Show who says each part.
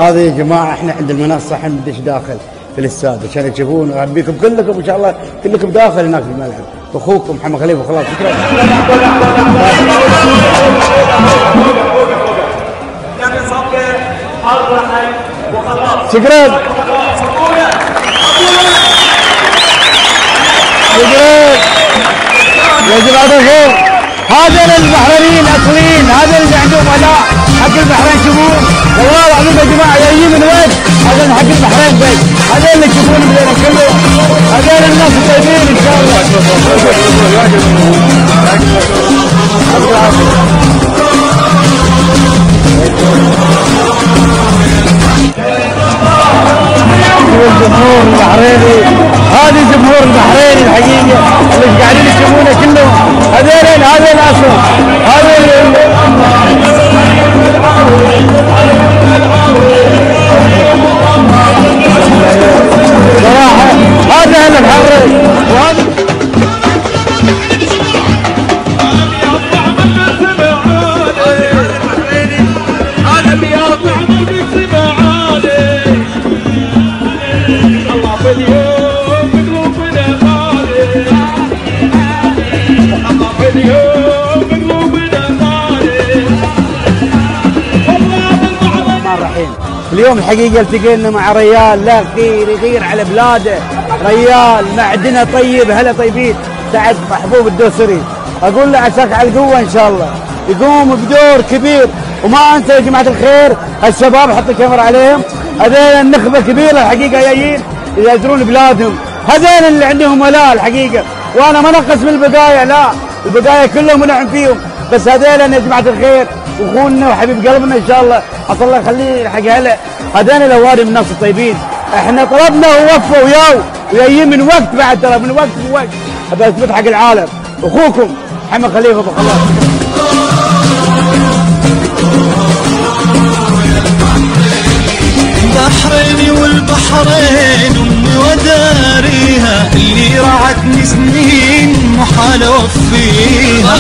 Speaker 1: هذه يا جماعه احنا عند المنصه حندش داخل في الاستاد عشان تشوفون اربيكم كلكم ان شاء الله كلكم داخل هناك في الملعب. اخوكم محمد خليفه خلاص شكرا. شكرا. يا جماعه الخير هذول البحرينيين الاصليين هذول اللي عندهم ولاء حق البحرين شوفون والله العظيم يا جماعه جايين من وين؟ هذول حق البحرين بس هذول اللي تشوفون بدينا كله هذول الناس الطيبين ان شاء الله. الجمهور البحريني هذه جمهور البحريني الحقيقه اللي قاعدين يشوفونه كلهم هذول اصلا هذول صراحه هذا اهل البحرين وهذا اليوم الحقيقة التقينا مع ريال لا يغير على بلاده، ريال معدنه طيب هلا طيبين سعد محبوب الدوسري، اقول له عساك على القوة ان شاء الله، يقوم بدور كبير وما انسى يا جماعة الخير هالشباب حط الكاميرا عليهم، هذول النخبة كبيرة الحقيقة جايين يهاجرون بلادهم، هذول اللي عندهم ولاء الحقيقة، وانا ما نقص من البقايا لا، البقايا كلهم منعم فيهم، بس هذول يا جماعة الخير واخونا وحبيب قلبنا ان شاء الله، عسى الله يخليه حق هلا، هذول الاوادم الناس الطيبين، احنا طلبنا ووفوا وياه وجايين من وقت بعد ترى من وقت هذا اثبت حق العالم، اخوكم محمد خليفه ابو خلاص.
Speaker 2: بحريني والبحرين امي وداريها اللي رعتني سنين محال اوفيها.